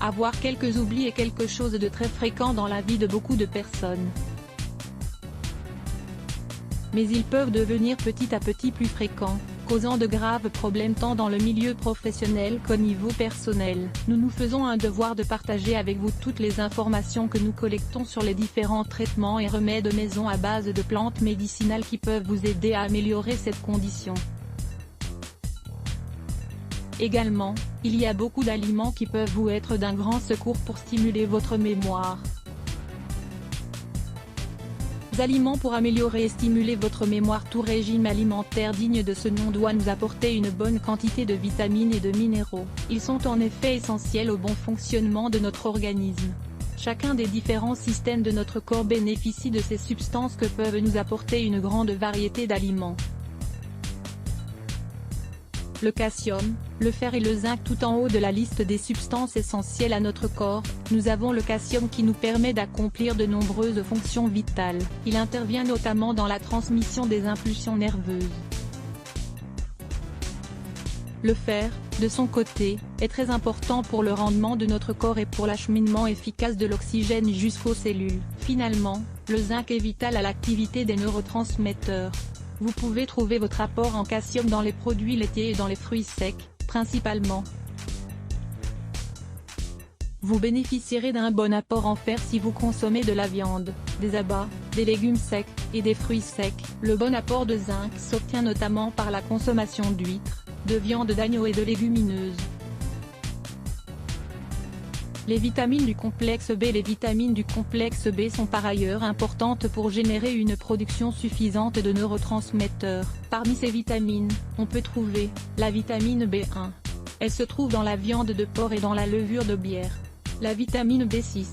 Avoir quelques oublis est quelque chose de très fréquent dans la vie de beaucoup de personnes. Mais ils peuvent devenir petit à petit plus fréquents, causant de graves problèmes tant dans le milieu professionnel qu'au niveau personnel. Nous nous faisons un devoir de partager avec vous toutes les informations que nous collectons sur les différents traitements et remèdes maison à base de plantes médicinales qui peuvent vous aider à améliorer cette condition. Également, il y a beaucoup d'aliments qui peuvent vous être d'un grand secours pour stimuler votre mémoire. Aliments pour améliorer et stimuler votre mémoire. Tout régime alimentaire digne de ce nom doit nous apporter une bonne quantité de vitamines et de minéraux. Ils sont en effet essentiels au bon fonctionnement de notre organisme. Chacun des différents systèmes de notre corps bénéficie de ces substances que peuvent nous apporter une grande variété d'aliments. Le calcium, le fer et le zinc. Tout en haut de la liste des substances essentielles à notre corps, nous avons le calcium qui nous permet d'accomplir de nombreuses fonctions vitales. Il intervient notamment dans la transmission des impulsions nerveuses. Le fer, de son côté, est très important pour le rendement de notre corps et pour l'acheminement efficace de l'oxygène jusqu'aux cellules. Finalement, le zinc est vital à l'activité des neurotransmetteurs. Vous pouvez trouver votre apport en calcium dans les produits laitiers et dans les fruits secs, principalement. Vous bénéficierez d'un bon apport en fer si vous consommez de la viande, des abats, des légumes secs, et des fruits secs. Le bon apport de zinc s'obtient notamment par la consommation d'huîtres, de viande d'agneau et de légumineuses. Les vitamines du complexe B. Les vitamines du complexe B sont par ailleurs importantes pour générer une production suffisante de neurotransmetteurs. Parmi ces vitamines, on peut trouver la vitamine B1. Elle se trouve dans la viande de porc et dans la levure de bière. La vitamine B6.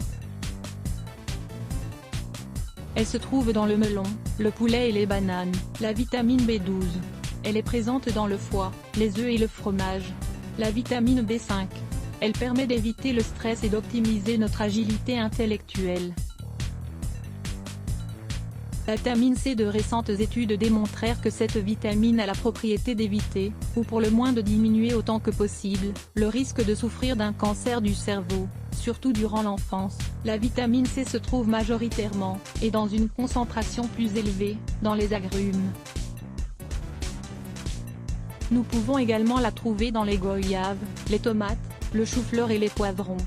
Elle se trouve dans le melon, le poulet et les bananes. La vitamine B12. Elle est présente dans le foie, les œufs et le fromage. La vitamine B5. Elle permet d'éviter le stress et d'optimiser notre agilité intellectuelle. La vitamine C. De récentes études démontrèrent que cette vitamine a la propriété d'éviter, ou pour le moins de diminuer autant que possible, le risque de souffrir d'un cancer du cerveau, surtout durant l'enfance. La vitamine C se trouve majoritairement, et dans une concentration plus élevée, dans les agrumes. Nous pouvons également la trouver dans les goyaves, les tomates, le chou-fleur et les poivrons.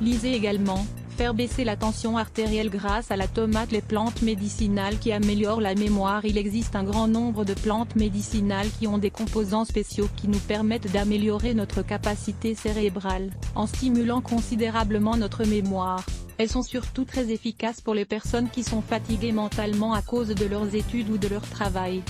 Lisez également, faire baisser la tension artérielle grâce à la tomate. Les plantes médicinales qui améliorent la mémoire. Il existe un grand nombre de plantes médicinales qui ont des composants spéciaux qui nous permettent d'améliorer notre capacité cérébrale, en stimulant considérablement notre mémoire. Elles sont surtout très efficaces pour les personnes qui sont fatiguées mentalement à cause de leurs études ou de leur travail.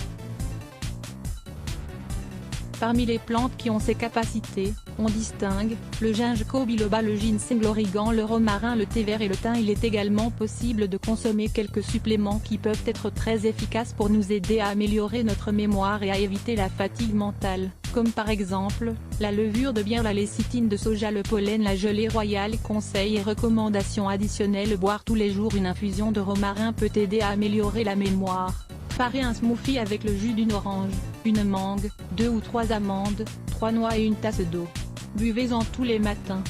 Parmi les plantes qui ont ces capacités, on distingue le gingembre biloba, le ginseng, l'origan, le romarin, le thé vert et le thym. Il est également possible de consommer quelques suppléments qui peuvent être très efficaces pour nous aider à améliorer notre mémoire et à éviter la fatigue mentale, comme par exemple, la levure de bière, la lécithine de soja, le pollen, la gelée royale. Conseils et recommandations additionnelles. Boire tous les jours une infusion de romarin peut aider à améliorer la mémoire. Préparez un smoothie avec le jus d'une orange, une mangue, 2 ou 3 amandes, 3 noix et une tasse d'eau. Buvez-en tous les matins.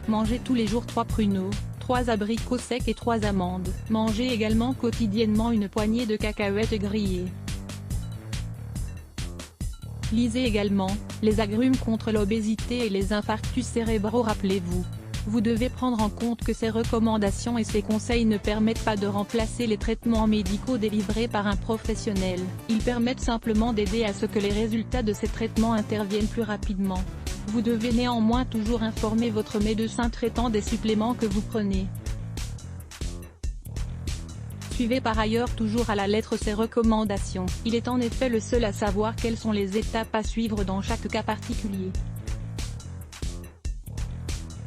Mangez tous les jours 3 pruneaux, 3 abricots secs et 3 amandes. Mangez également quotidiennement une poignée de cacahuètes grillées. Lisez également, les agrumes contre l'obésité et les infarctus cérébraux. Rappelez-vous, vous devez prendre en compte que ces recommandations et ces conseils ne permettent pas de remplacer les traitements médicaux délivrés par un professionnel. Ils permettent simplement d'aider à ce que les résultats de ces traitements interviennent plus rapidement. Vous devez néanmoins toujours informer votre médecin traitant des suppléments que vous prenez. Suivez par ailleurs toujours à la lettre ces recommandations. Il est en effet le seul à savoir quelles sont les étapes à suivre dans chaque cas particulier.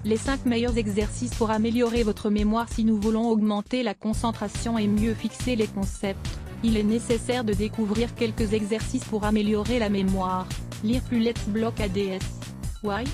Les 5 meilleurs exercices pour améliorer votre mémoire. Si nous voulons augmenter la concentration et mieux fixer les concepts, il est nécessaire de découvrir quelques exercices pour améliorer la mémoire. Lire plus. Let's Block ADS. Why?